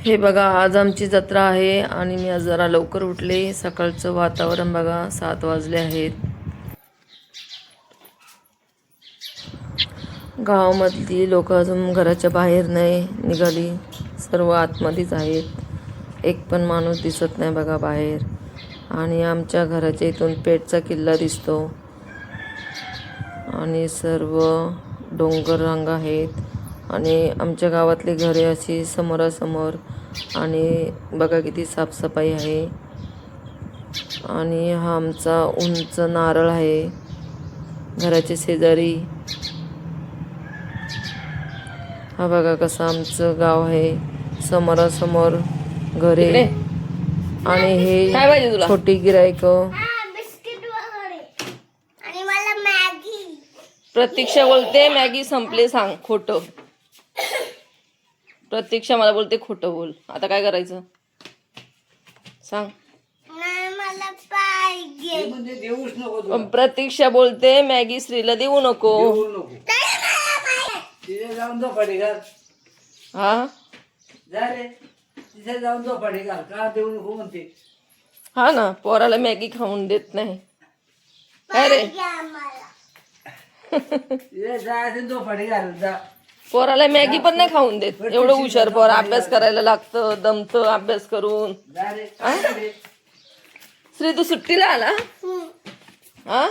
हे बघा, आज आमची जत्रा आहे आणि मी आज जरा लवकर उठले. सकाळचं वातावरण बघा, 7 वाजले आहेत. गावामधली लोक अजून घराच्या बाहेर नाही निघाली, सर्व आतमध्येच आहेत. एक पण माणूस दिसत नाही बघा बाहेर. आणि आमच्या घराच्या इथून पेठचा किल्ला दिसतो आणि सर्व डोंगर रांग आहेत आणि आमच्या गावातली घरे अशी समोरासमोर. आणि बघा किती साफसफाई आहे. आणि हा आमचा उंच नारळ आहे घराच्या शेजारी. हा बघा कसं आमचं गाव आहे, समोरासमोर घरे. आणि हे छोटी गिराईक. प्रतीक्षा बोलते मॅगी संपले, सांग खोटं. प्रतीक्षा मला बोलते खोटं बोल. आता काय करायचं सांग. प्रतीक्षा बोलते मॅगी श्रीला देऊ नको. हा हा ना, पोराला मॅगी खाऊन देत नाही. अरे पोराला मॅगी पण नाही खाऊन देत. एवढं हुशार पोर, अभ्यास करायला लागतं, दमतं अभ्यास करून. श्री तू सुट्टीला आला? हा,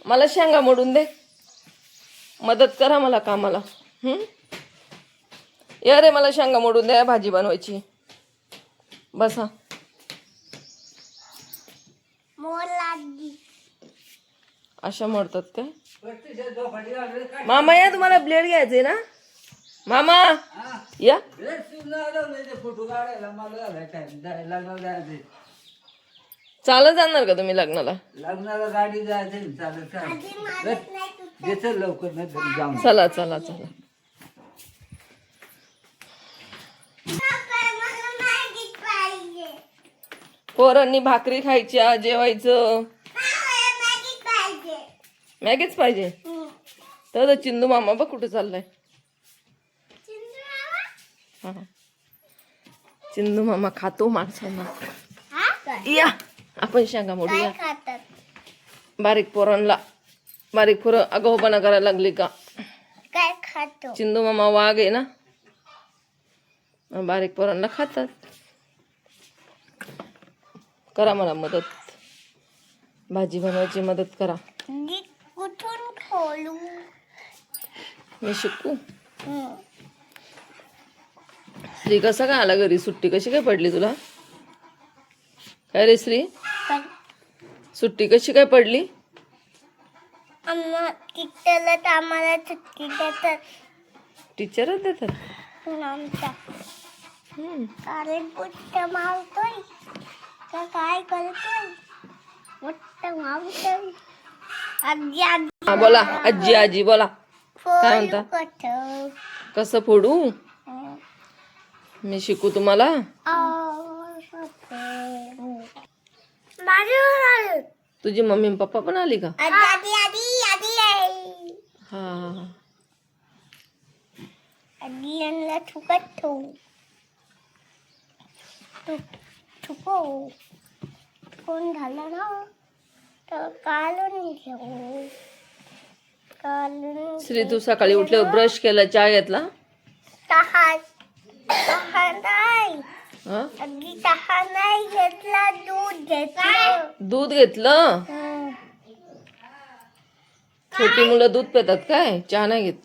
मला शेंगा मोडून दे, मदत करा मला कामाला. या रे, मला शेंगा मोडून द्या, भाजी बनवायची. बसा. अशा मोडतात काय? मामा या, तुम्हाला ब्लेड घ्यायचंय ना मामा? या. चालत जाणार का तुम्ही लग्नाला? गाडी जायचं चालत. लवकर चला चला चला. पोरांनी भाकरी खायच्या, जेवायचं. मॅगीच पाहिजे तर चिंदू मामा बघ कुठे चाललाय. हा, चिंदू मामा खातो माणसांना. या आपण शेंगा मोडूया. बारीक पोरांना, बारीक पोरं आगाऊपणा करायला लागली का काय खातो? चिंदू मामा वाघ आहे ना, बारीक पोरांना खातात. करा मला मदत, भाजी बनवायची मदत करा. कुठून खोलू? मी शिकू. श्री कसा काय आला घरी? सुट्टी कशी काय पडली तुला? काय रे श्री, सुट्टी कशी काय पडली? आम्हाला सुट्टी देतात. टीचरच देतात आमच्या. कारण पुट्ट मावतोय तर काय करतोय? पुट्ट मावतोय. आजी आजी. हा बोला, आजी आजी बोला. काय म्हणता? कसं फोडू? मी शिकू तुम्हाला. तुझी मम्मी पप्पा पण आली का? हा. आजीला ठुकत ठेवू. ठुकून झालं ना तर काढून घेऊ. श्री तू सकाळी उठल्यावर ब्रश केला, चहा घेतला? चहा नाही घेतला, दूध घेतलं. दूध घेतलं? छोटी मुलं दूध पितात काय? चहा नाही घेत?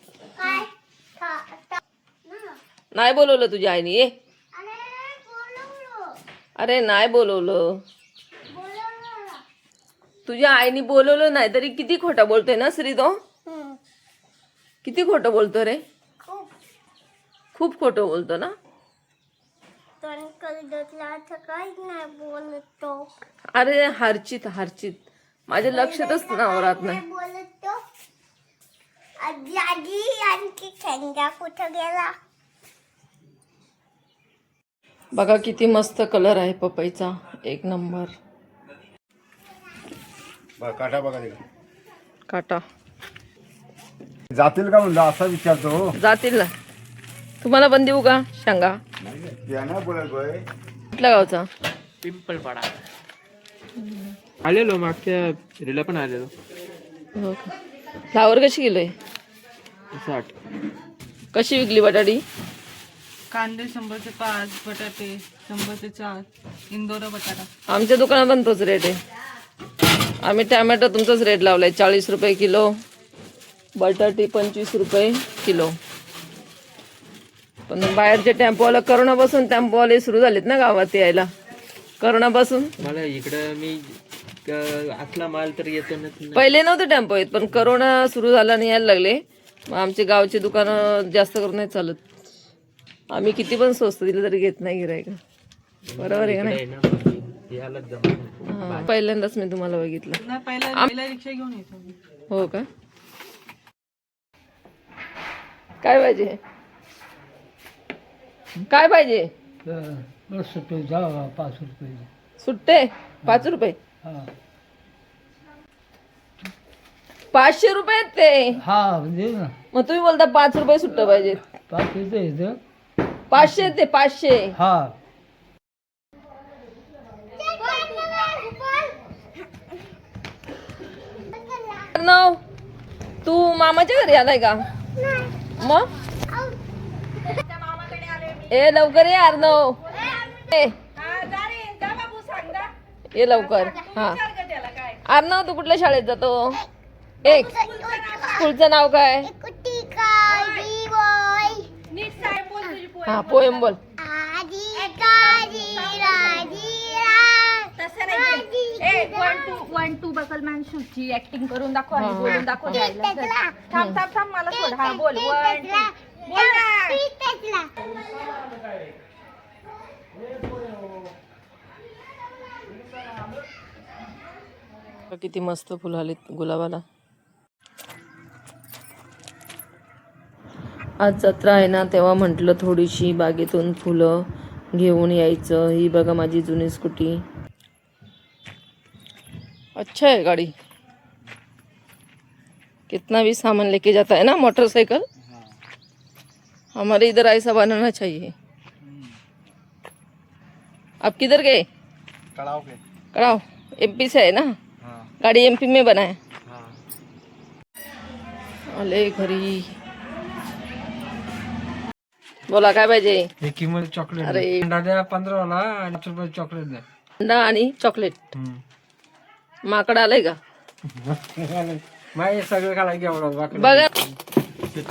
नाही बोलवलं तुझ्या आईने? ये. अरे नाही बोलवलं, तुझ्या आईने बोलवलं नाही तरी किती खोटं बोलतोय ना श्री तो. किती खोटं बोलतो रे, खूप खोटं बोलतो ना. नाही बोलतो. अरे हर्षित हर्षित, माझ्या लक्षातच नाव राहत नाही. बोलतो. आजी आजी आणखी शेंगा कुठं गेला? बघा किती मस्त कलर आहे पपईचा, एक नंबर. काटा बघा, काटा जातील का म्हणलं असा विचारतो. जातील ना. तुम्हाला पण देऊ का शेंगा? या ना बोलत भाई कुठल्या गावचा? पिंपळपाडा आलेलो मागच्या रिला पण आलेलो. हो का. फ्लावर कशी किलो आहे? 60. कशी विकली बटाटी? कांदे 100चे 5, बटाटे 100चे 4, इंदोरा बटाटा. आमच्या दुकानात पण तोच रेट आहे. आम्ही टॅमॅटो तुमचाच रेट लावलाय 40 रुपये किलो, बटाटे 25 रुपये किलो. पण बाहेरचे टेम्पोवाला करोनापासून टेम्पोवाले सुरू झालेत ना गावात यायला. करोनापासून मला इकडं मी आतला माल तर येतो ना. पहिले नव्हते टेम्पो येत, पण करोना सुरू झाला आणि यायला लागले. मग आमचे गावचे दुकानं जास्त करून नाही चालत. आम्ही किती पण स्वस्त दिलं तरी घेत नाही गिरायक. बरोबर आहे का नाही? याला जमा हा, पहिल्यांदाच मी तुम्हाला बघितलं. नाही पहिला रिक्षा घेऊन येतो मी. हो का. काय पाहिजे? काय पाहिजे? सुट्टे जा 5 रुपये. सुट्टे 5 रुपये. हा 500 रुपये आहेत ते. हा म्हणजे ना मग तुम्ही बोलता 5 रुपये सुट्ट पाहिजे. 5 रुपये इथं 500 ते 500. हा अर्णव, तू मामाच्या घरी आलाय का? मग ए लवकर ये अर्णव. ये लवकर. हा अर्णव, तू कुठल्या शाळेत जातो? एक स्कूलचं नाव काय? हा पोएम बोल. वन टू बकलमॅन शूटची ऍक्टिंग करून दाखव आणि बोलून दाखव द्यायला. थांब थांब थांब मला सोड. हा बोल. 1 2 बोल ना. किती मस्त फुलं आलीत गुलाबाला. आज जत्रा आहे ना, तेव्हा म्हटलं थोडीशी बागेतून फुलं घेऊन यायचं. ही बघा माझी जुनी स्कूटी. अच्छा है गाड़ी. कितना भी सामान लेके जाता है ना मोटरसाइकिल. हमारे इधर ऐसा बनाना चाहिए. आप किधर गए? कड़ाव एमपी से है ना. गाड़ी एमपी में बना है. आले घरी. बोला काय पाहिजे? हे किंमत चॉकलेट. अरे 15 वाला आणि 5 रुपये चॉकलेट द्या. अंडा आणि चॉकलेट. माकड आलंय का? माय सगळं खायला घ्यावं लागतं. बघा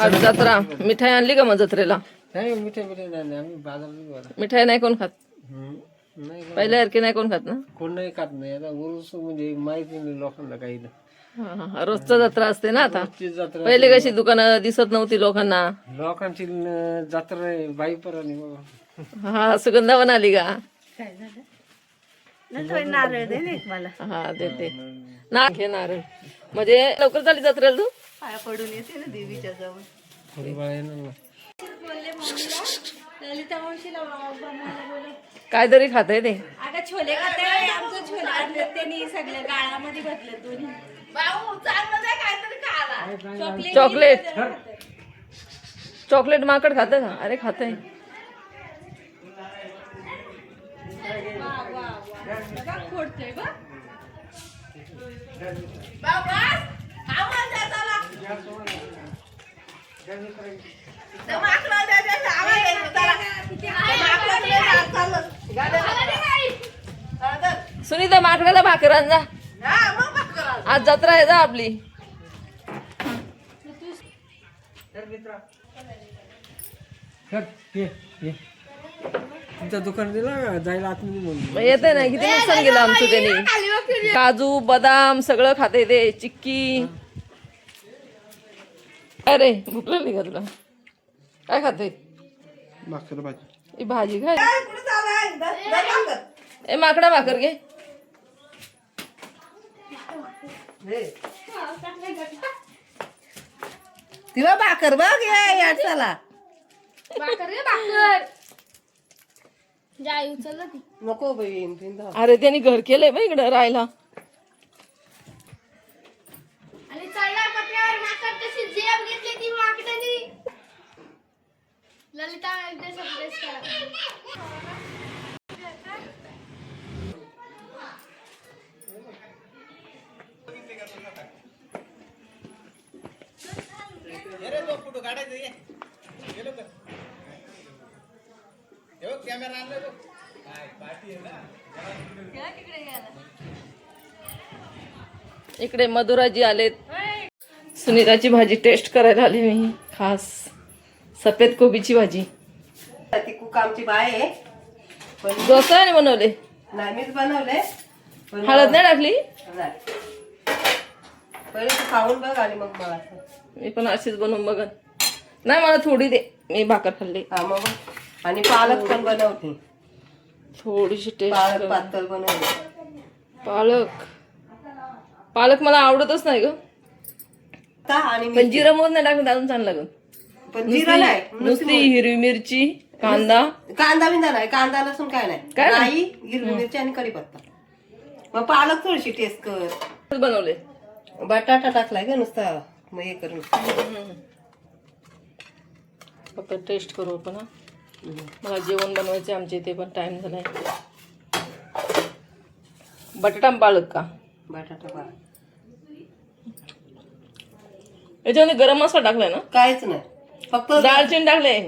आज जत्रा. मिठाई आणली का मग जत्रेला? नाही मिठे नाही आम्ही बाजारात मिठाई नाही कोण खात. नाही पहिल्यासारखी नाही कोण खात ना. कोण नाही खात नाही. आता उरूस म्हणजे माहिती नाही लोकांना काही नाही. हा, रोजचा जत्रा असते ना आता. ती जत्रा पहिले कशी दुकानं दिसत नव्हती लोकांना. लोकांची जत्रा आहे बाई परानी बाबा. हा सुगंधावन आली का? नारळ दे ना मला. हा देते ना. घे नारळ. म्हणजे लवकर झाली जत्रेला तू? पाया पडून येते ना देवीच्या जवळ. थोडी बाळ येणार ना. काहीतरी खाते ते. अगं छोले खाते. आमचं छोले आणले त्यांनी सगळ्या गाळामध्ये घातले दोन्ही. चॉकलेट. चॉकलेट माकड खातं का? अरे खाते. फोडतोय बघ. सुनीता माकडाला भाकर आण जा. आज जत्रा आहे जा आपली. तुमच्या दुकान दिला जायला आतमध्ये म्हणून. मग येते ना. किती नुकसान केलं आमचं त्यांनी. काजू बदाम सगळं खाते ते. चिक्की. अरे भूक लागली का तुला? काय खाते? ही भाजी काय? ए माकडा भाकर घे. तिला भाकर बघ या चला. नको बाई. अरे त्यांनी घर केलंय बा इकडं राहायला. आणि चढला पत्र्यावर माकड कशी जेब घेतली ती माकडानी. ललिता एकदा सरप्राईज करा. इकडे मधुराजी आलेत. सुनीताची भाजी टेस्ट करायला आली मी, खास सफेद कोबीची भाजी. ती कुक आमची बाय आहे. दोस्ताने बनवले, नाही मीच बनवले. पण हळद नाही टाकली. नाही. पहिले तू खाऊन बघ आणि मग मला सांग. मी पण अशीच बनवून बघन. नाही मला थोडी दे, मी भाकर खाल्ली. हा मग बघ. आणि पालक पण बनवते. थोडीशी पालक टेस्ट. पातळ बनवते. पालक मला आवडतच नाही ग. आणि पण मिरची. जिरा मोहर नाही टाकलं अजून छान लागल. पण जिरा नाही, नुसती हिरवी मिरची, कांदा. कांदा बिंदा नाही, कांदा लसूण काय नाही. काय नाही? राई, हिरवी मिरची आणि कढीपत्ता. मग पालक थोडीशी टेस्ट कर. बनवले. बटाटा टाकलाय का नुसता, मग हे करून. फक्त टेस्ट करू आपण. हा. मला जेवण बनवायचे आमच्या इथे, पण टाइम झालाय. बटाटा पालक का? बटाटा पालक याच्यामध्ये गरम मसाला टाकलाय ना? काहीच नाही, फक्त दालचिनी टाकले.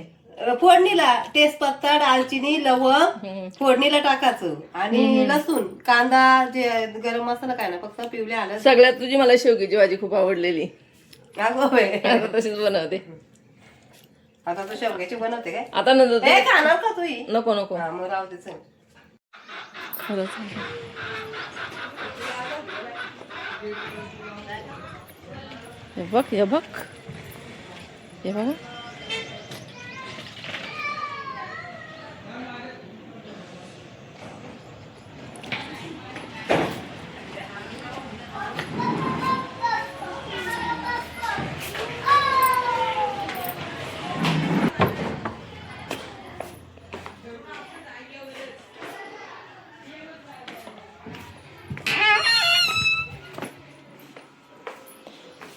फोडणीला तेजपत्ता, दालचिनी, लवंग फोडणीला टाकायचं. आणि लसूण, कांदा, जे गरम मसाला काय ना, फक्त पिवले आलं. सगळ्यात तुझी मला शेवग्याची भाजी खूप आवडलेली. अगं होय. आता तशीच बनवते. आता तू शेवग्याची बनवते काय? आता नंतर हे खाणार का तू? नको नको. हा मग राहू देच. खरंच. हे बघ, हे बघ, हे बघा.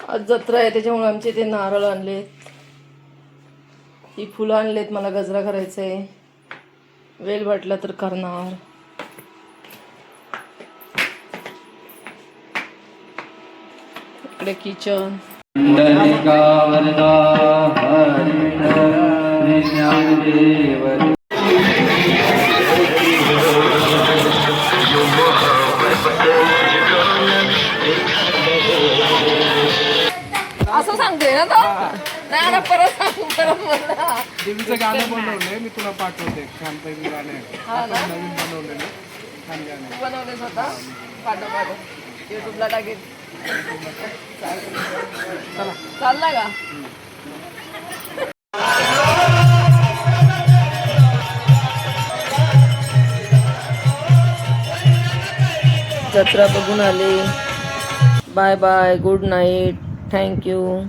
आज जत्रा आहे त्याच्यामुळे आमचे ते नारळ आणलेत, ही फुलं आणलेत. मला गजरा करायचा आहे, वेल वाटला तर करणार. इकडे किचन. असं सांगते ना तो. नाही ना, परत सांगू, परत म्हणा. देवीचं गाणं बनवलंय, मी तुला पाठवते. छानपैकी गाणं आहे. आता नवीन बनवलेलं छान गाणं आहे. बनवले स्वतः. पाठव युट्यूबला टाकेल. चालला का? जत्रा बघून आले. Bye bye, good night, thank you.